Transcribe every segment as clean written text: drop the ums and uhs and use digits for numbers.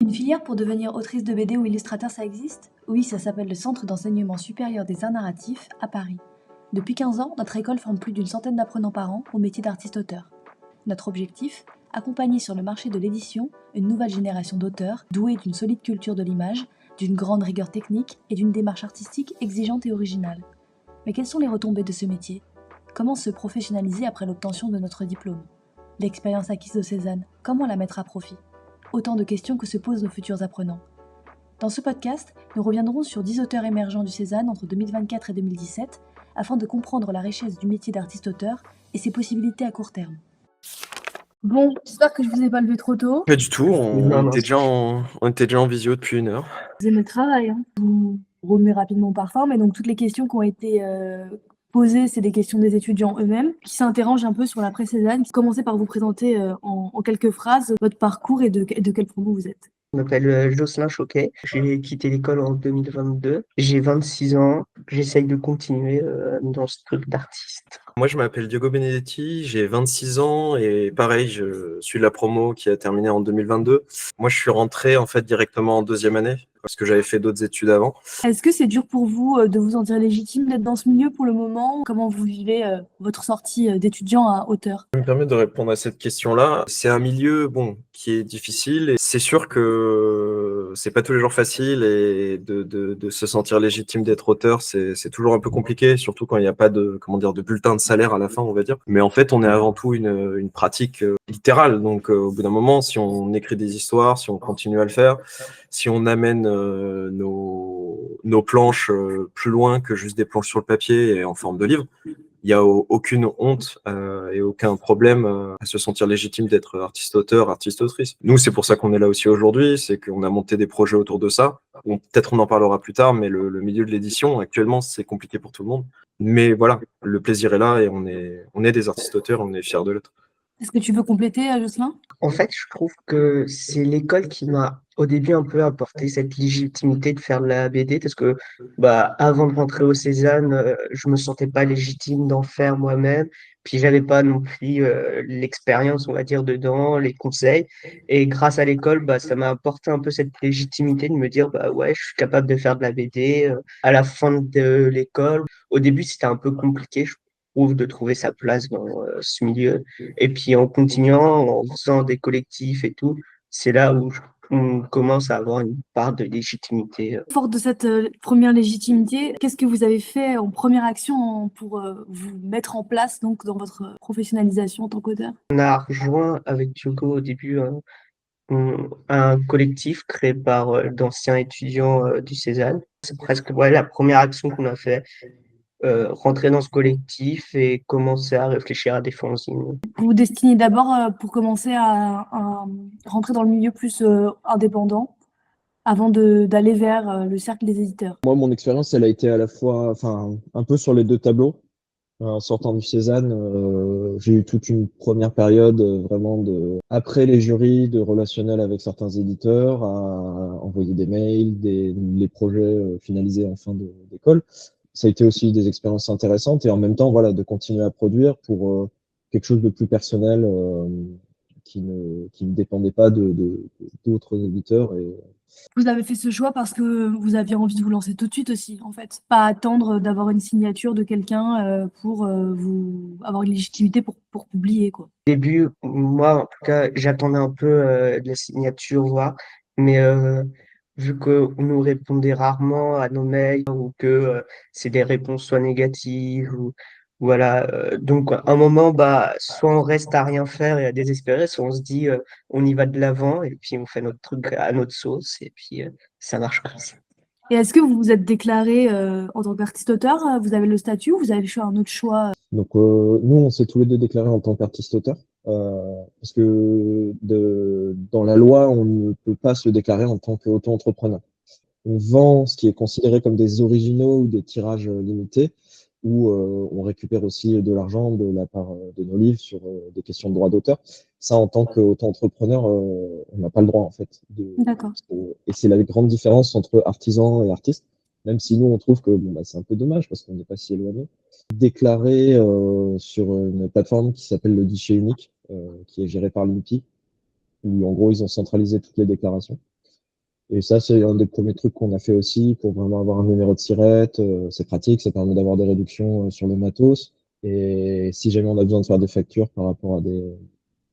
Une filière pour devenir autrice de BD ou illustrateur, ça existe? Oui, ça s'appelle le Centre d'enseignement supérieur des arts narratifs à Paris. Depuis 15 ans, notre école forme plus d'une centaine d'apprenants par an au métier d'artiste-auteur. Notre objectif? Accompagner sur le marché de l'édition une nouvelle génération d'auteurs doués d'une solide culture de l'image, d'une grande rigueur technique et d'une démarche artistique exigeante et originale. Mais quelles sont les retombées de ce métier? Comment se professionnaliser après l'obtention de notre diplôme? L'expérience acquise de Cézanne, comment la mettre à profit? Autant de questions que se posent nos futurs apprenants. Dans ce podcast, nous reviendrons sur 10 auteurs émergents du Cézanne entre 2024 et 2017 afin de comprendre la richesse du métier d'artiste-auteur et ses possibilités à court terme. Bon, j'espère que je vous ai pas levé trop tôt. Pas du tout, Non, on non. était déjà en visio depuis 1 heure. Vous aimez le travail, hein. Vous remuez rapidement par forme, et donc toutes les questions qui ont été posées, c'est des questions des étudiants eux-mêmes qui s'interrogent un peu sur l'après-Cézanne. Commencez par vous présenter en quelques phrases votre parcours et de quelle promo vous êtes. Je m'appelle Jocelyn Choquet. J'ai quitté l'école en 2022. J'ai 26 ans. J'essaye de continuer dans ce truc d'artiste. Moi, je m'appelle Diogo Benedetti, j'ai 26 ans et pareil, je suis de la promo qui a terminé en 2022. Moi, je suis rentré en fait directement en 2e année parce que j'avais fait d'autres études avant. Est-ce que c'est dur pour vous de vous sentir légitime d'être dans ce milieu pour le moment? Comment vous vivez votre sortie d'étudiant à auteur? Je me permets de répondre à cette question-là. C'est un milieu, qui est difficile et c'est sûr que c'est pas tous les jours facile et de se sentir légitime d'être auteur, c'est toujours un peu compliqué, surtout quand il n'y a pas de bulletin de salaire à la fin, on va dire. Mais en fait, on est avant tout une pratique littérale. Donc, au bout d'un moment, si on écrit des histoires, si on continue à le faire, si on amène nos planches plus loin que juste des planches sur le papier et en forme de livre, il n'y a aucune honte et aucun problème à se sentir légitime d'être artiste-auteur, artiste-autrice. Nous, c'est pour ça qu'on est là aussi aujourd'hui, c'est qu'on a monté des projets autour de ça. Peut-être on en parlera plus tard, mais le milieu de l'édition, actuellement, c'est compliqué pour tout le monde. Mais voilà, le plaisir est là et on est des artistes-auteurs, on est fiers de l'être. Est-ce que tu veux compléter, Jocelyn? En fait, je trouve que c'est l'école qui m'a au début un peu apporté cette légitimité de faire de la BD parce que avant de rentrer au Cézanne, je me sentais pas légitime d'en faire moi-même. Puis j'avais pas non plus l'expérience, on va dire, dedans, les conseils. Et grâce à l'école, ça m'a apporté un peu cette légitimité de me dire bah ouais, je suis capable de faire de la BD. À la fin de l'école, au début, c'était un peu compliqué, je trouve, de trouver sa place dans ce milieu. Et puis en continuant, en faisant des collectifs et tout, c'est là où on commence à avoir une part de légitimité. Fort de cette première légitimité, qu'est-ce que vous avez fait en première action pour vous mettre en place donc dans votre professionnalisation en tant qu'auteur? On a rejoint avec Diogo au début un collectif créé par d'anciens étudiants du Cézanne. C'est presque la première action qu'on a fait, rentrer dans ce collectif et commencer à réfléchir à des fanzines. Vous vous destinez d'abord pour commencer à rentrer dans le milieu plus indépendant avant d'aller vers le cercle des éditeurs. Moi, mon expérience, elle a été à la fois, enfin, un peu sur les deux tableaux. En sortant du Cézanne, j'ai eu toute une première période vraiment après les jurys, de relationnel avec certains éditeurs, à envoyer des mails, les projets finalisés en fin d'école. Ça a été aussi des expériences intéressantes et en même temps, voilà, de continuer à produire pour quelque chose de plus personnel qui ne dépendait pas d'autres éditeurs. Vous avez fait ce choix parce que vous aviez envie de vous lancer tout de suite aussi, en fait. Pas attendre d'avoir une signature de quelqu'un pour vous avoir une légitimité pour publier, quoi. Au début, moi, en tout cas, j'attendais un peu de la signature, voir, mais vu qu'on nous répondait rarement à nos mails ou que c'est des réponses soit négatives ou voilà, donc à un moment, soit on reste à rien faire et à désespérer, soit on se dit on y va de l'avant et puis on fait notre truc à notre sauce et puis ça marche comme ça. Et est-ce que vous vous êtes déclaré en tant qu'artiste-auteur? Vous avez le statut ou vous avez fait un autre choix? Donc, nous, on s'est tous les deux déclarés en tant qu'artiste-auteur, parce que dans la loi, on ne peut pas se déclarer en tant qu'auto-entrepreneur. On vend ce qui est considéré comme des originaux ou des tirages limités, où on récupère aussi de l'argent de la part de nos livres sur des questions de droit d'auteur. Ça, en tant qu'auto-entrepreneur, on n'a pas le droit, en fait. D'accord. Et c'est la grande différence entre artisan et artiste, même si nous, on trouve que c'est un peu dommage parce qu'on n'est pas si éloigné. Déclaré sur une plateforme qui s'appelle le guichet unique, qui est gérée par l'INPI, où en gros, ils ont centralisé toutes les déclarations. Et ça, c'est un des premiers trucs qu'on a fait aussi pour vraiment avoir un numéro de SIRET. C'est pratique, ça permet d'avoir des réductions sur le matos. Et si jamais on a besoin de faire des factures par rapport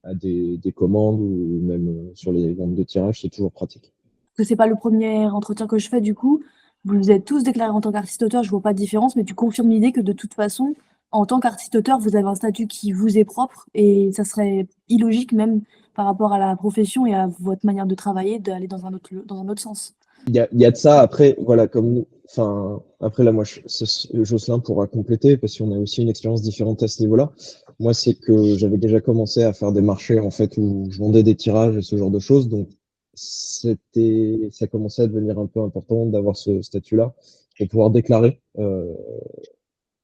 à des commandes ou même sur les ventes de tirage, c'est toujours pratique. Que c'est pas le premier entretien que je fais du coup. Vous êtes tous déclarés en tant qu'artiste-auteur, je vois pas de différence, mais tu confirmes l'idée que de toute façon, en tant qu'artiste-auteur, vous avez un statut qui vous est propre et ça serait illogique même par rapport à la profession et à votre manière de travailler d'aller dans un autre sens. Il y a de ça. Après, voilà, enfin, après là, moi, Jocelyn pourra compléter parce qu'on a aussi une expérience différente à ce niveau-là. Moi, c'est que j'avais déjà commencé à faire des marchés en fait où je vendais des tirages et ce genre de choses. Donc, ça commençait à devenir un peu important d'avoir ce statut-là pour pouvoir déclarer.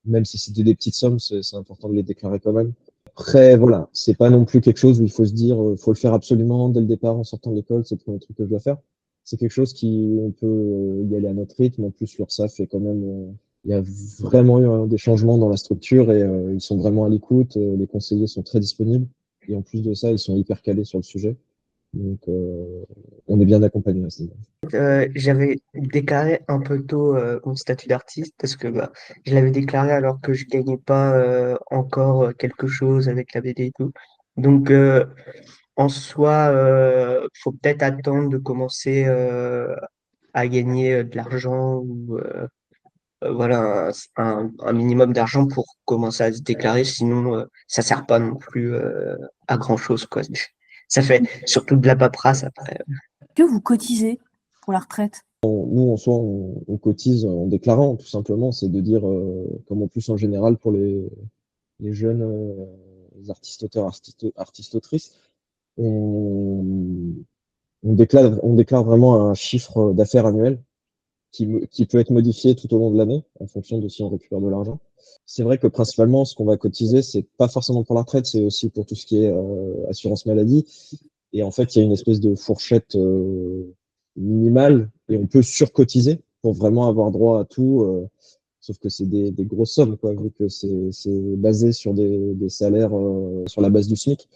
Même si c'était des petites sommes, c'est important de les déclarer quand même. Après, voilà, c'est pas non plus quelque chose où il faut se dire, faut le faire absolument dès le départ en sortant de l'école, c'est le premier truc que je dois faire. C'est quelque chose on peut y aller à notre rythme. En plus, l'URSSAF est quand même, il y a vraiment eu des changements dans la structure et ils sont vraiment à l'écoute. Les conseillers sont très disponibles et en plus de ça, ils sont hyper calés sur le sujet. Donc, on est bien accompagné à ce niveau. J'avais déclaré un peu tôt mon statut d'artiste parce que bah, je l'avais déclaré alors que je gagnais pas encore quelque chose avec la BD et tout. Donc en soi, faut peut-être attendre de commencer à gagner de l'argent ou voilà un minimum d'argent pour commencer à se déclarer. Sinon, ça sert pas non plus à grand-chose quoi. Ça fait surtout de la paperasse après. Que vous cotisez pour la retraite? Nous, en soi, on cotise en déclarant, tout simplement. C'est de dire, comme en plus en général pour les jeunes artistes-auteurs, artistes-autrices, on, on déclare vraiment un chiffre d'affaires annuel qui peut être modifié tout au long de l'année en fonction de si on récupère de l'argent. C'est vrai que principalement, ce qu'on va cotiser, c'est pas forcément pour la retraite, c'est aussi pour tout ce qui est assurance maladie. Et en fait, il y a une espèce de fourchette minimale et on peut surcotiser pour vraiment avoir droit à tout. Sauf que c'est des grosses sommes, quoi, vu que c'est basé sur des salaires sur la base du SMIC.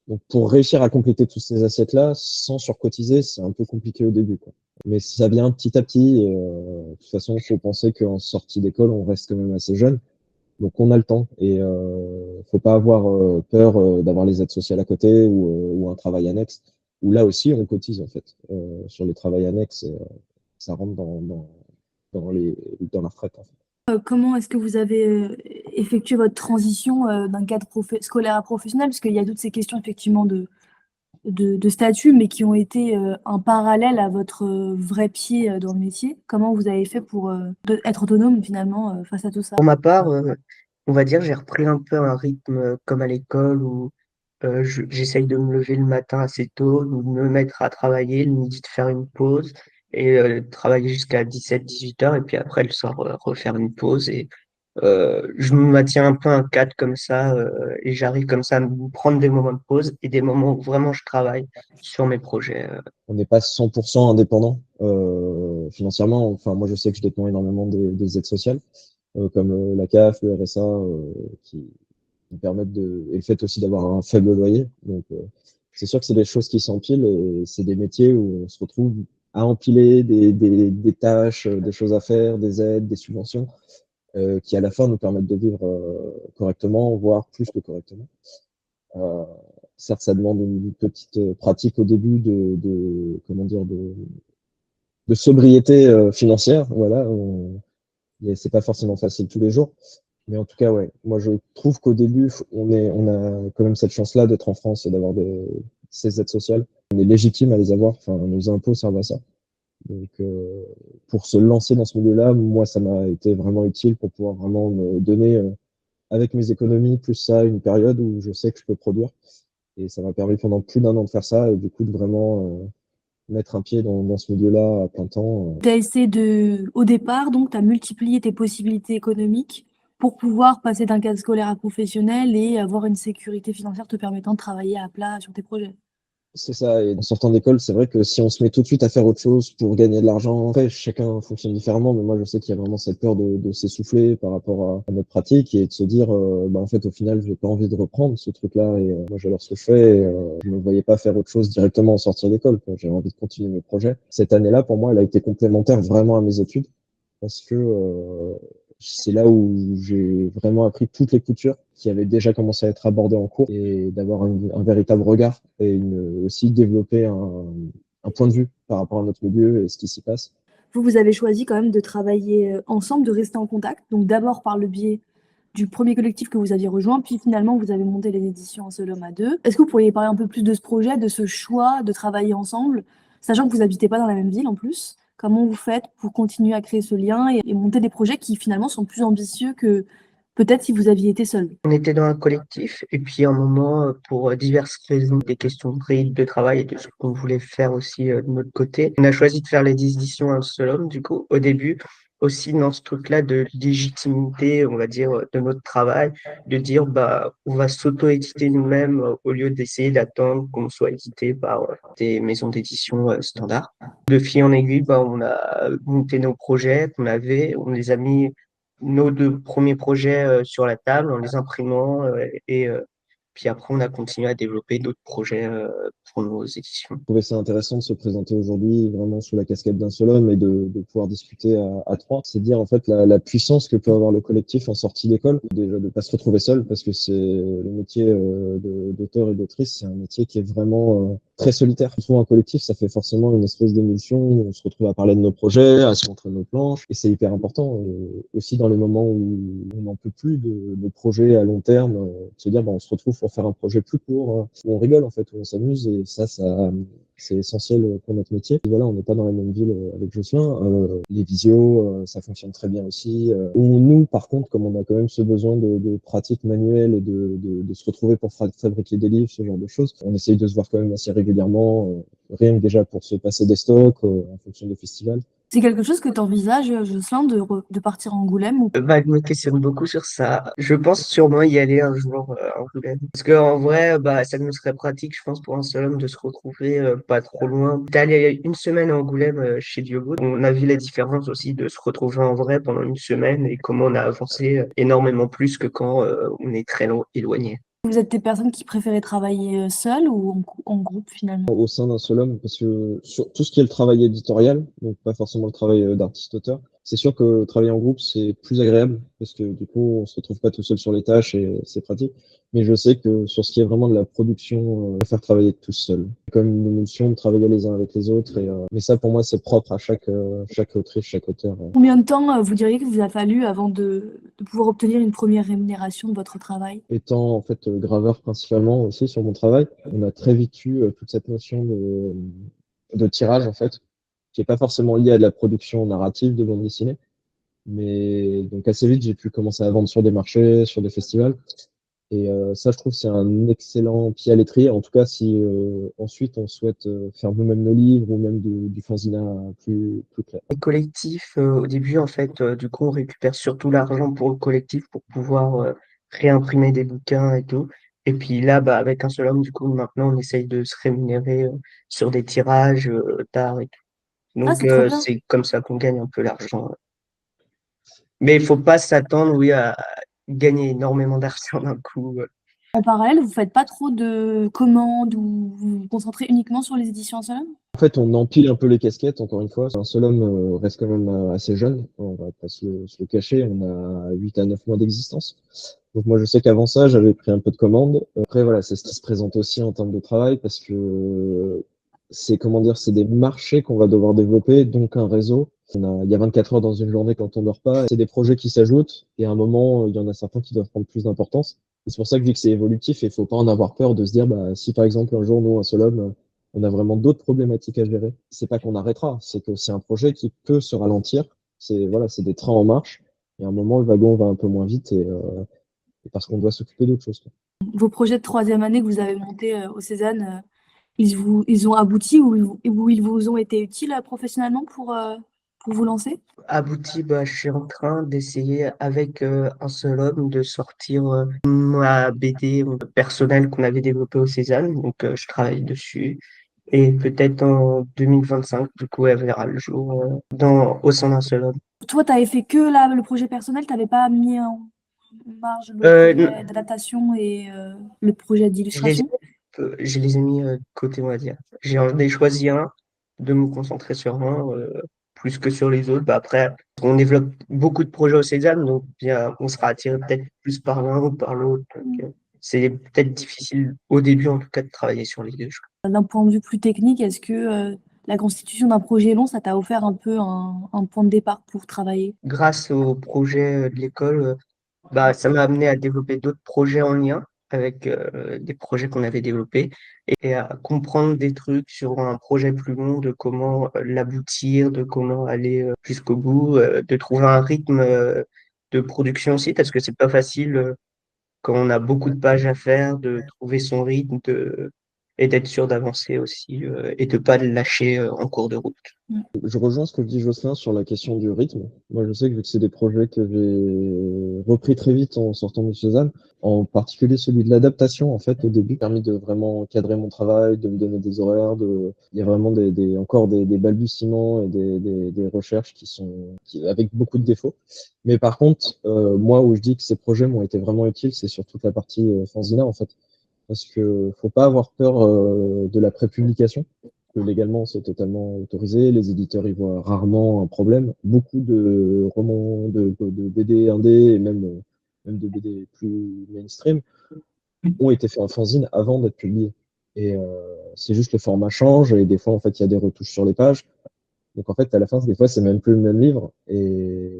Donc, pour réussir à compléter tous ces assiettes-là, sans surcotiser, c'est un peu compliqué au début, quoi. Mais ça vient petit à petit. De toute façon, il faut penser qu'en sortie d'école, on reste quand même assez jeune. Donc, on a le temps. Et faut pas avoir peur d'avoir les aides sociales à côté ou un travail annexe. Où là aussi, on cotise, en fait, sur les travails annexes. Et, ça rentre dans la retraite, en fait. Comment est-ce que vous avez effectué votre transition d'un cadre scolaire à professionnel? Parce qu'il y a toutes ces questions effectivement de statut, mais qui ont été un parallèle à votre vrai pied dans le métier. Comment vous avez fait pour être autonome finalement face à tout ça? Pour ma part, on va dire, j'ai repris un peu un rythme comme à l'école où j'essaye de me lever le matin assez tôt, de me mettre à travailler, le midi de faire une pause et travailler jusqu'à 17-18 heures et puis après le soir refaire une pause et je me maintiens un peu un cadre comme ça et j'arrive comme ça à me prendre des moments de pause et des moments où vraiment je travaille sur mes projets. On n'est pas 100% indépendant financièrement. Enfin, moi, je sais que je dépends énormément des aides sociales, comme la CAF, le RSA, qui me permettent et le fait aussi d'avoir un faible loyer. Donc, c'est sûr que c'est des choses qui s'empilent et c'est des métiers où on se retrouve à empiler des tâches, des choses à faire, des aides, des subventions, qui à la fin nous permettent de vivre correctement, voire plus que correctement. Euh, Certes, ça demande une petite pratique au début comment dire, de sobriété financière. Voilà, c'est pas forcément facile tous les jours. Mais en tout cas, ouais, moi je trouve qu'au début, on a quand même cette chance-là d'être en France et d'avoir ces aides sociales. On est légitime à les avoir, enfin, nos impôts servent à ça. Donc, pour se lancer dans ce milieu-là, moi, ça m'a été vraiment utile pour pouvoir vraiment me donner, avec mes économies, plus ça, une période où je sais que je peux produire. Et ça m'a permis pendant plus d'1 an de faire ça et du coup de vraiment mettre un pied dans ce milieu-là à plein temps. Tu as essayé au départ, donc, tu as multiplié tes possibilités économiques pour pouvoir passer d'un cadre scolaire à professionnel et avoir une sécurité financière te permettant de travailler à plat sur tes projets. C'est ça. Et en sortant d'école, c'est vrai que si on se met tout de suite à faire autre chose pour gagner de l'argent, après, chacun fonctionne différemment, mais moi, je sais qu'il y a vraiment cette peur de s'essouffler par rapport à notre pratique et de se dire, bah, en fait, au final, j'ai pas envie de reprendre ce truc-là et moi, j'adore ce que je fais et je me voyais pas faire autre chose directement en sortir d'école, quoi. J'avais envie de continuer mes projets. Cette année-là, pour moi, elle a été complémentaire vraiment à mes études parce que c'est là où j'ai vraiment appris toutes les coutures qui avaient déjà commencé à être abordées en cours et d'avoir un véritable regard et aussi développer un point de vue par rapport à notre milieu et ce qui s'y passe. Vous avez choisi quand même de travailler ensemble, de rester en contact. Donc d'abord par le biais du premier collectif que vous aviez rejoint, puis finalement vous avez monté les éditions Un seul homme à deux. Est-ce que vous pourriez parler un peu plus de ce projet, de ce choix de travailler ensemble, sachant que vous n'habitez pas dans la même ville en plus? Comment vous faites pour continuer à créer ce lien et monter des projets qui finalement sont plus ambitieux que peut-être si vous aviez été seul? On était dans un collectif et puis à un moment, pour diverses raisons, des questions de rythme de travail et de ce qu'on voulait faire aussi de notre côté, on a choisi de faire les éditions Un seul homme, du coup, au début, aussi dans ce truc-là de légitimité, on va dire, de notre travail, de dire, bah, on va s'auto-éditer nous-mêmes au lieu d'essayer d'attendre qu'on soit édité par des maisons d'édition standards. De fil en aiguille, bah, on a monté nos projets qu'on avait, on les a mis nos deux premiers projets sur la table en les imprimant puis après on a continué à développer d'autres projets pour nos éditions. Je trouvais ça intéressant de se présenter aujourd'hui vraiment sous la casquette d'un seul homme et de pouvoir discuter à trois. C'est dire en fait la puissance que peut avoir le collectif en sortie d'école, déjà de pas se retrouver seul parce que c'est le métier d'auteur et d'autrice, c'est un métier qui est vraiment très solitaire. Souvent un collectif, ça fait forcément une espèce d'émulsion, on se retrouve à parler de nos projets, à se montrer nos planches et c'est hyper important. Et aussi dans les moments où on n'en peut plus de projets à long terme, de se dire bah, on se retrouve pour faire un projet plus court, où on rigole en fait, où on s'amuse et ça c'est essentiel pour notre métier. Et voilà, on n'est pas dans la même ville avec Jocelyn. Les visios, ça fonctionne très bien aussi. Nous, par contre, comme on a quand même ce besoin de pratique manuelle et de se retrouver pour fabriquer des livres, ce genre de choses, on essaye de se voir quand même assez régulièrement, rien que déjà pour se passer des stocks en fonction des festivals. C'est quelque chose que tu envisages, Jocelyn, de partir à Angoulême ou... Bah, je me questionne beaucoup sur ça. Je pense sûrement y aller un jour à Angoulême. Parce que en vrai, bah, ça nous serait pratique, je pense, pour un seul homme de se retrouver pas trop loin. D'aller une semaine à Angoulême chez Diogo. On a vu la différence aussi de se retrouver en vrai pendant une semaine et comment on a avancé énormément plus que quand on est très éloigné. Vous êtes des personnes qui préféraient travailler seules ou en groupe finalement? Au sein d'un seul homme, parce que sur tout ce qui est le travail éditorial, donc pas forcément le travail d'artiste-auteur, c'est sûr que travailler en groupe, c'est plus agréable, parce que du coup, on se retrouve pas tout seul sur les tâches et c'est pratique. Mais je sais que sur ce qui est vraiment de la production, je préfère travailler tout seul. Comme une émulsion de travailler les uns avec les autres. Mais ça, pour moi, c'est propre à chaque autrice, chaque auteur. Combien de temps vous diriez que vous a fallu avant de pouvoir obtenir une première rémunération de votre travail? Étant en fait graveur principalement aussi sur mon travail, on a très vite eu toute cette notion de tirage en fait, qui est pas forcément liée à de la production narrative de bande dessinée, mais donc assez vite j'ai pu commencer à vendre sur des marchés, sur des festivals, et ça je trouve c'est un excellent pied à l'étrier. En tout cas si ensuite on souhaite faire nous-mêmes nos livres ou même du fanzina plus clair. Les collectifs, au début, en fait, du coup, on récupère surtout l'argent pour le collectif pour pouvoir réimprimer des bouquins et tout. Et puis là, bah, avec Un seul homme, du coup, maintenant, on essaye de se rémunérer sur des tirages d'art et tout. Ah, Donc, c'est trop bien. c'est comme ça qu'on gagne un peu l'argent. Mais il faut pas s'attendre, oui, à gagner énormément d'argent d'un coup. En parallèle, vous faites pas trop de commandes ou vous vous concentrez uniquement sur les éditions en seul homme? En fait, on empile un peu les casquettes, encore une fois. Un seul homme reste quand même assez jeune. On va pas se le cacher. On a 8 à 9 mois d'existence. Donc moi, je sais qu'avant ça, j'avais pris un peu de commandes. Après, voilà, c'est ce qui se présente aussi en termes de travail parce que c'est, comment dire, c'est des marchés qu'on va devoir développer, donc un réseau. Il y a 24 heures dans une journée quand on dort pas. C'est des projets qui s'ajoutent et à un moment, il y en a certains qui doivent prendre plus d'importance. Et c'est pour ça que vu que c'est évolutif, il faut pas en avoir peur de se dire, bah, si par exemple un jour, nous, un seul homme, on a vraiment d'autres problématiques à gérer. C'est pas qu'on arrêtera, c'est que c'est un projet qui peut se ralentir. C'est voilà, c'est des trains en marche. Et à un moment, le wagon va un peu moins vite et parce qu'on doit s'occuper d'autres choses, quoi. Vos projets de troisième année que vous avez montés au Cézanne, ils ont abouti ou ils vous ont été utiles professionnellement pour pour vous lancer? Abouti, je suis en train d'essayer avec un seul homme de sortir ma BD personnelle qu'on avait développée au Cézanne. Donc, je travaille dessus. Et peut-être en 2025, du coup, elle verra le jour au sein d'un seul homme. Toi, tu avais fait que le projet personnel, tu n'avais pas mis en marge le Euh, projet d'adaptation et le projet je les, d'illustration? je les ai mis de côté, on va dire. J'en ai choisi un, de me concentrer sur un, plus que sur les autres. Après, on développe beaucoup de projets au Cézanne, donc bien, on sera attiré peut-être plus par l'un ou par l'autre. Donc, c'est peut-être difficile au début, en tout cas, de travailler sur les deux. D'un point de vue plus technique, est-ce que la constitution d'un projet long, ça t'a offert un peu un point de départ pour travailler? Grâce au projet de l'école, ça m'a amené à développer d'autres projets en lien avec des projets qu'on avait développés et à comprendre des trucs sur un projet plus long, de comment l'aboutir, de comment aller jusqu'au bout, de trouver un rythme de production aussi, parce que c'est pas facile quand on a beaucoup de pages à faire, de trouver son rythme et d'être sûr d'avancer aussi et de pas le lâcher en cours de route. Je rejoins ce que dit Jocelyn sur la question du rythme. Moi, je sais que vu que c'est des projets que j'ai repris très vite en sortant de Cézanne, en particulier celui de l'adaptation, en fait, au début, permis de vraiment cadrer mon travail, de me donner des horaires, il y a vraiment encore des balbutiements et des recherches avec beaucoup de défauts. Mais par contre, moi, où je dis que ces projets m'ont été vraiment utiles, c'est sur toute la partie fanzina, en fait. Parce que faut pas avoir peur de la prépublication, que légalement c'est totalement autorisé, les éditeurs y voient rarement un problème. Beaucoup de romans, de BD indé et même de BD plus mainstream ont été faits en fanzine avant d'être publiés. Et c'est juste le format change et des fois en fait il y a des retouches sur les pages. Donc en fait à la fin des fois c'est même plus le même livre. Et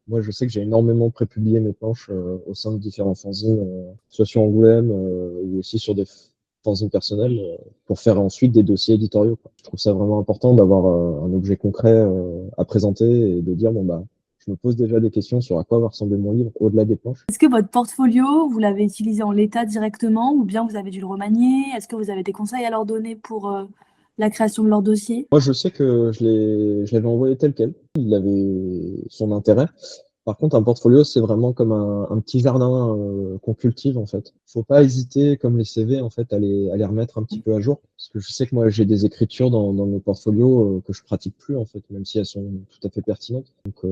moi je sais que j'ai énormément prépublié mes planches au sein de différents fanzines, soit sur Angoulême ou aussi sur des fanzines personnelles pour faire ensuite des dossiers éditoriaux, quoi. Je trouve ça vraiment important d'avoir un objet concret à présenter et de dire bon bah je me pose déjà des questions sur à quoi va ressembler mon livre au-delà des planches. Est-ce que votre portfolio, vous l'avez utilisé en l'état directement ou bien vous avez dû le remanier? Est-ce que vous avez des conseils à leur donner pour la création de leur dossier? Moi je sais que je l'avais envoyé tel quel. Il avait son intérêt. Par contre, un portfolio, c'est vraiment comme un petit jardin qu'on cultive en fait. Faut pas hésiter, comme les CV, en fait, à les remettre un petit peu à jour. Parce que je sais que moi, j'ai des écritures dans mes portfolios que je pratique plus en fait, même si elles sont tout à fait pertinentes. Donc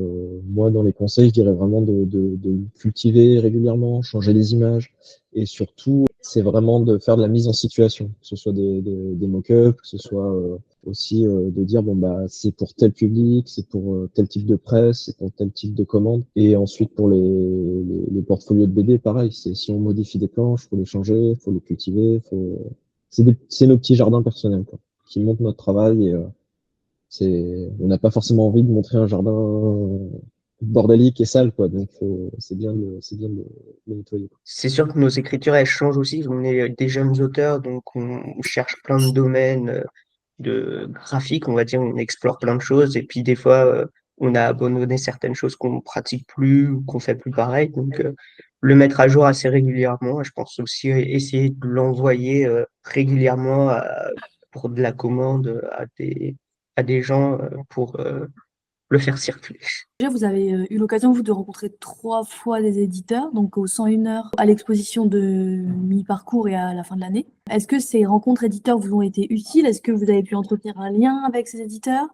moi, dans les conseils, je dirais vraiment de cultiver régulièrement, changer les images, et surtout, c'est vraiment de faire de la mise en situation, que ce soit des mock-ups, que ce soit aussi de dire bon bah c'est pour tel public, c'est pour tel type de presse, c'est pour tel type de commande. Et ensuite pour les portfolios de BD, pareil, c'est si on modifie des planches, faut les changer, faut les cultiver, c'est nos petits jardins personnels quoi, qui montrent notre travail et on n'a pas forcément envie de montrer un jardin bordélique et sale quoi, donc c'est bien de le nettoyer. C'est sûr que nos écritures, elles changent aussi. On est des jeunes auteurs, donc on cherche plein de domaines de graphique, on va dire, on explore plein de choses. Et puis des fois, on a abandonné certaines choses qu'on pratique plus ou qu'on fait plus pareil. Donc le mettre à jour assez régulièrement. Je pense aussi essayer de l'envoyer régulièrement pour de la commande à des gens pour le faire circuler. Déjà, vous avez eu l'occasion, vous, de rencontrer 3 fois des éditeurs, donc au 101 heures, à l'exposition de mi-parcours et à la fin de l'année. Est-ce que ces rencontres éditeurs vous ont été utiles? Est-ce que vous avez pu entretenir un lien avec ces éditeurs?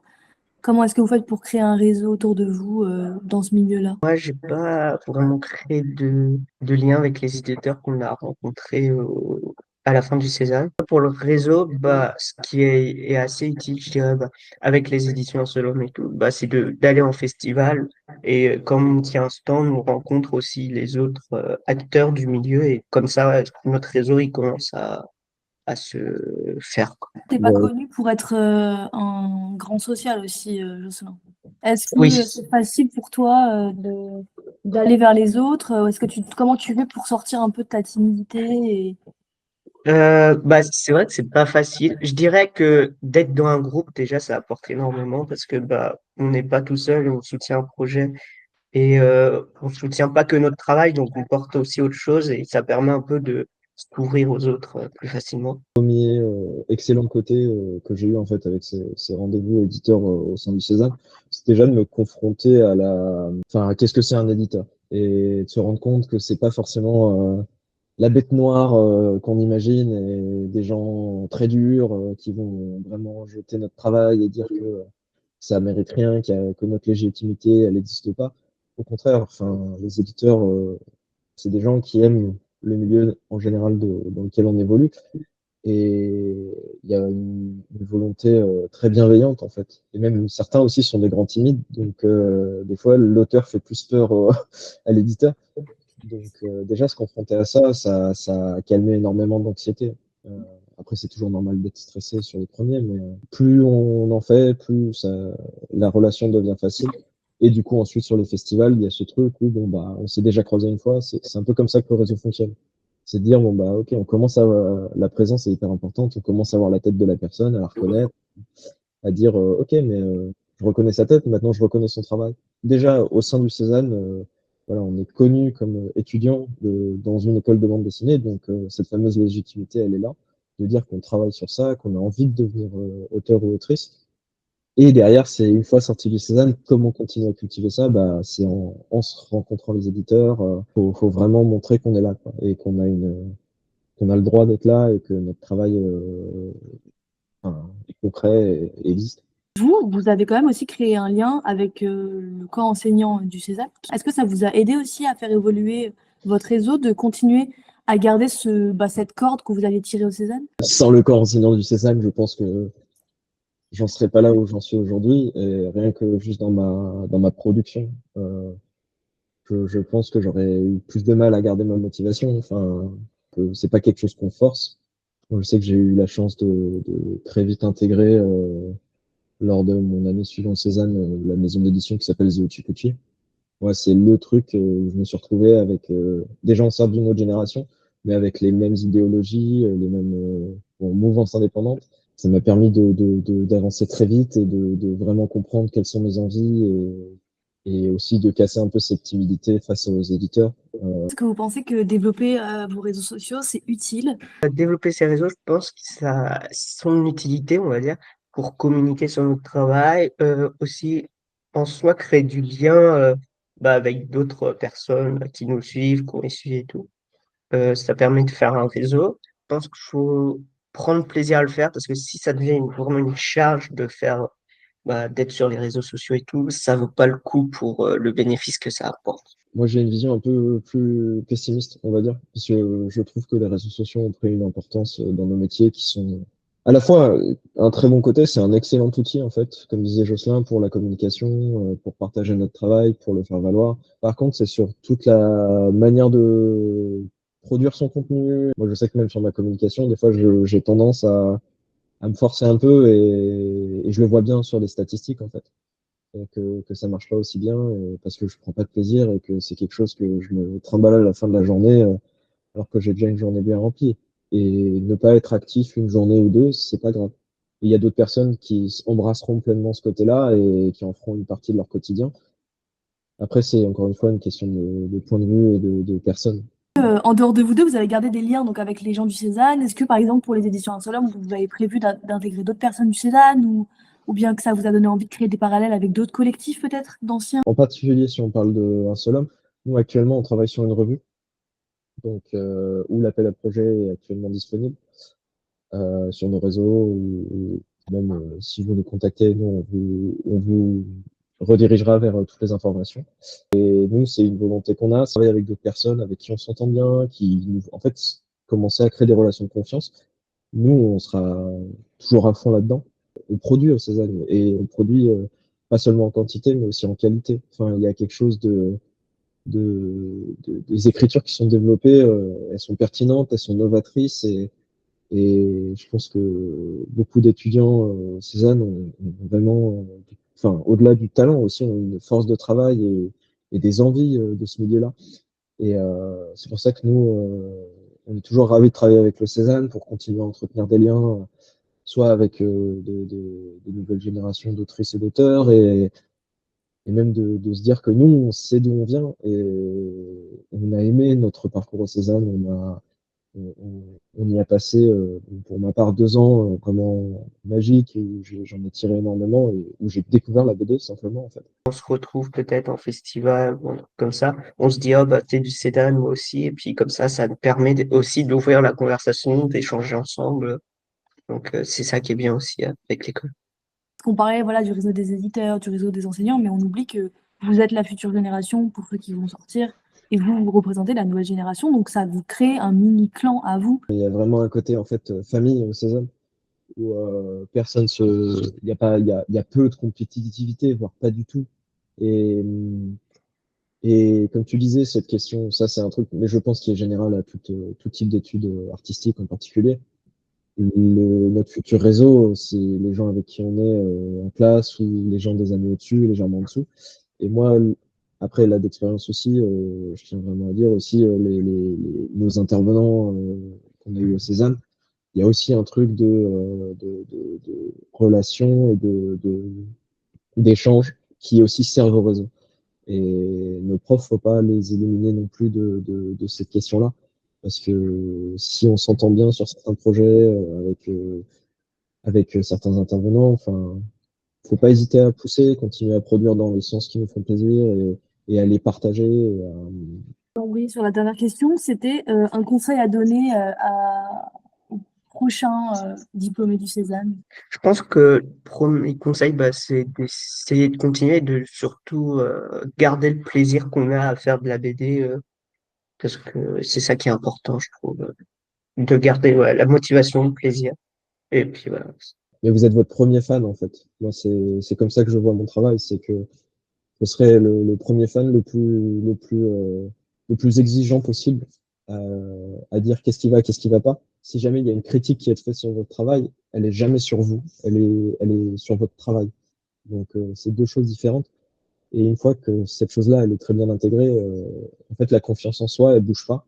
Comment est-ce que vous faites pour créer un réseau autour de vous dans ce milieu-là? Moi, j'ai pas vraiment créé de lien avec les éditeurs qu'on a rencontrés à la fin du César. Pour le réseau, ce qui est assez utile, je dirais, avec les éditions Solom et tout, c'est d'aller en festival et comme on tient un stand, on rencontre aussi les autres acteurs du milieu et comme ça, notre réseau, il commence à se faire, quoi. T'es pas connu pour être un grand social aussi, Jocelyn. Est-ce Oui. que c'est facile pour toi d'aller vers les autres? Est-ce que comment tu fais pour sortir un peu de ta timidité C'est vrai que c'est pas facile. Je dirais que d'être dans un groupe, déjà, ça apporte énormément parce que on n'est pas tout seul, on soutient un projet et on soutient pas que notre travail, donc on porte aussi autre chose et ça permet un peu s'ouvrir aux autres plus facilement. Premier excellent côté que j'ai eu en fait avec ces rendez-vous éditeurs au sein du César, c'est déjà de me confronter à qu'est-ce que c'est un éditeur et de se rendre compte que c'est pas forcément la bête noire qu'on imagine et des gens très durs qui vont vraiment jeter notre travail et dire que ça mérite rien, que notre légitimité elle n'existe pas. Au contraire, enfin les éditeurs c'est des gens qui aiment le milieu en général dans lequel on évolue et il y a une volonté très bienveillante en fait. Et même certains aussi sont des grands timides, donc des fois l'auteur fait plus peur à l'éditeur. Donc déjà se confronter à ça a calmé énormément d'anxiété. Euh, Après c'est toujours normal d'être stressé sur les premiers, mais plus on en fait, la relation devient facile. Et du coup ensuite sur les festivals, il y a ce truc où bon bah on s'est déjà croisé une fois, c'est un peu comme ça que le réseau fonctionne. C'est de dire bon bah ok, on commence à la présence est hyper importante, on commence à voir la tête de la personne, à la reconnaître, à dire ok mais je reconnais sa tête, maintenant je reconnais son travail. Déjà au sein du Cézanne, voilà, on est connu comme étudiant dans une école de bande dessinée, donc cette fameuse légitimité elle est là, de dire qu'on travaille sur ça, qu'on a envie de devenir auteur ou autrice. Et derrière, c'est une fois sorti du Cézanne, comment continuer à cultiver ça? Bah, c'est en se rencontrant les éditeurs. Faut vraiment montrer qu'on est là, quoi, et qu'on a le droit d'être là et que notre travail est concret et existe. Vous avez quand même aussi créé un lien avec le corps enseignant du César. Est-ce que ça vous a aidé aussi à faire évoluer votre réseau, de continuer à garder cette corde que vous aviez tirée au Cézanne? Sans le corps enseignant du Cézanne, je pense que j'en serais pas là où j'en suis aujourd'hui, et rien que juste dans ma production, je pense que j'aurais eu plus de mal à garder ma motivation. Enfin, que c'est pas quelque chose qu'on force. Moi, je sais que j'ai eu la chance de très vite intégrer lors de mon année suivante Cézanne la maison d'édition qui s'appelle The Uchipuchi. Ouais, c'est le truc où je me suis retrouvé avec des gens certes d'une autre génération, mais avec les mêmes idéologies, les mêmes mouvances indépendantes. Ça m'a permis d'avancer très vite et de vraiment comprendre quelles sont mes envies et aussi de casser un peu cette timidité face aux éditeurs. Est-ce que vous pensez que développer vos réseaux sociaux, c'est utile? Développer ces réseaux, je pense que ça a son utilité, on va dire, pour communiquer sur notre travail, aussi en soi créer du lien avec d'autres personnes qui nous suivent, qu'on suit et tout. Ça permet de faire un réseau. Je pense qu'il faut prendre plaisir à le faire parce que si ça devient vraiment une charge de faire, d'être sur les réseaux sociaux et tout, ça vaut pas le coup pour le bénéfice que ça apporte. Moi, j'ai une vision un peu plus pessimiste, on va dire, parce que je trouve que les réseaux sociaux ont pris une importance dans nos métiers qui sont à la fois un très bon côté, c'est un excellent outil en fait, comme disait Jocelyn, pour la communication, pour partager notre travail, pour le faire valoir. Par contre, c'est sur toute la manière de produire son contenu. Moi, je sais que même sur ma communication, des fois, j'ai tendance à me forcer un peu et je le vois bien sur les statistiques en fait que ça marche pas aussi bien parce que je prends pas de plaisir et que c'est quelque chose que je me trimballe à la fin de la journée alors que j'ai déjà une journée bien remplie. Et ne pas être actif une journée ou deux, c'est pas grave. Il y a d'autres personnes qui embrasseront pleinement ce côté-là et qui en feront une partie de leur quotidien. Après, c'est encore une fois une question de point de vue et de personne. En dehors de vous deux, vous avez gardé des liens donc, avec les gens du Cézanne. Est-ce que, par exemple, pour les éditions Un Seul Homme, vous avez prévu d'intégrer d'autres personnes du Cézanne ou bien que ça vous a donné envie de créer des parallèles avec d'autres collectifs, peut-être, d'anciens? En particulier, si on parle d'un seul homme, nous actuellement, on travaille sur une revue, donc où l'appel à projet est actuellement disponible. Sur nos réseaux ou même si vous nous contactez, nous, on vous redirigera vers toutes les informations. Et nous, c'est une volonté qu'on a, travailler avec d'autres personnes avec qui on s'entend bien, qui nous, en fait, commencer à créer des relations de confiance. Nous, on sera toujours à fond là-dedans. On produit au Cézanne et on produit pas seulement en quantité, mais aussi en qualité. Enfin, il y a quelque chose des écritures qui sont développées, elles sont pertinentes, elles sont novatrices et je pense que beaucoup d'étudiants Cézanne ont vraiment, enfin, au-delà du talent aussi, ont une force de travail et des envies de ce milieu-là. Et c'est pour ça que nous, on est toujours ravis de travailler avec le Cézanne pour continuer à entretenir des liens, soit avec des nouvelles générations d'autrices et d'auteurs, et même de se dire que nous, on sait d'où on vient et on a aimé notre parcours au Cézanne, On y a passé, pour ma part, 2 ans vraiment magiques où j'en ai tiré énormément et où j'ai découvert la BD simplement en fait. On se retrouve peut-être en festival ou un truc comme ça. On se dit, oh, bah, t'es du Cédan, moi aussi. Et puis, comme ça nous permet aussi d'ouvrir la conversation, d'échanger ensemble. Donc, c'est ça qui est bien aussi avec l'école. Qu'on parlait voilà, du réseau des éditeurs, du réseau des enseignants, mais on oublie que vous êtes la future génération pour ceux qui vont sortir et vous représentez la nouvelle génération, donc ça vous crée un mini clan à vous. Il y a vraiment un côté en fait famille au Cézanne où personne se, il y a peu de compétitivité, voire pas du tout. Et, et comme tu disais, cette question, ça c'est un truc, mais je pense qu'il est général à tout type d'études artistiques en particulier. Notre futur réseau, c'est les gens avec qui on est en classe ou les gens des années au-dessus, légèrement en dessous. Et moi, après, là, d'expérience aussi, je tiens vraiment à dire aussi nos intervenants qu'on a eu au Cézanne, il y a aussi un truc de relation et d'échange qui aussi servent au réseau. Et nos profs, faut pas les éliminer non plus de cette question-là. Parce que si on s'entend bien sur certains projets avec certains intervenants, enfin, faut pas hésiter à pousser, continuer à produire dans les sens qui nous font plaisir et à les partager. Oui, sur la dernière question, c'était un conseil à donner aux prochains diplômés du Cézanne. Je pense que le premier conseil, bah, c'est d'essayer de continuer, de surtout garder le plaisir qu'on a à faire de la BD, parce que c'est ça qui est important, je trouve, de garder ouais, la motivation, le plaisir. Et puis voilà. Mais vous êtes votre premier fan, en fait. Moi, c'est comme ça que je vois mon travail, c'est que je serai le premier fan le plus exigeant possible à dire qu'est-ce qui va pas. Si jamais il y a une critique qui est faite sur votre travail, elle est jamais sur vous, elle est sur votre travail. Donc, c'est deux choses différentes. Et une fois que cette chose-là, elle est très bien intégrée, en fait, la confiance en soi, elle bouge pas.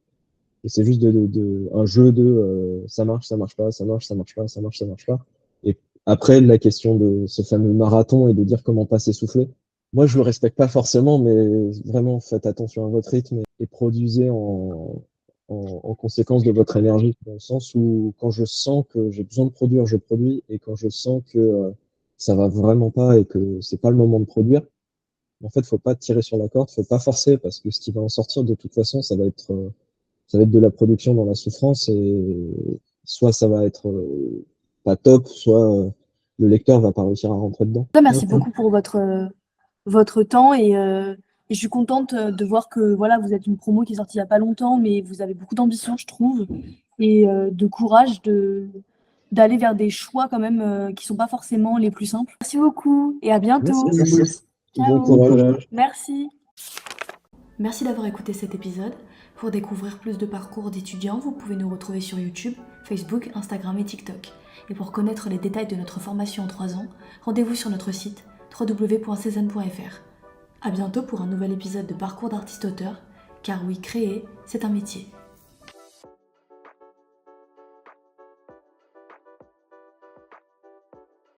Et c'est juste un jeu de ça marche pas, ça marche, ça marche pas, ça marche, ça marche pas. Et après, la question de ce fameux marathon et de dire comment pas s'essouffler, moi, je le respecte pas forcément, mais vraiment, faites attention à votre rythme et produisez en conséquence de votre énergie. Dans le sens où, quand je sens que j'ai besoin de produire, je produis. Et quand je sens que ça va vraiment pas et que c'est pas le moment de produire, en fait, faut pas tirer sur la corde, faut pas forcer parce que ce qui va en sortir de toute façon, ça va être de la production dans la souffrance et soit ça va être pas top, soit le lecteur va pas réussir à rentrer dedans. Merci beaucoup pour votre temps et je suis contente de voir que voilà, vous êtes une promo qui est sortie il n'y a pas longtemps, mais vous avez beaucoup d'ambition, je trouve, et de courage d'aller vers des choix quand même qui sont pas forcément les plus simples. Merci beaucoup et à bientôt. Merci. Bon Ciao. courage. Merci. Merci d'avoir écouté cet épisode. Pour découvrir plus de parcours d'étudiants, vous pouvez nous retrouver sur YouTube, Facebook, Instagram et TikTok. Et pour connaître les détails de notre formation en 3 ans, rendez-vous sur notre site www.cezanne.fr. À bientôt pour un nouvel épisode de Parcours d'artiste-auteur, car oui, créer, c'est un métier.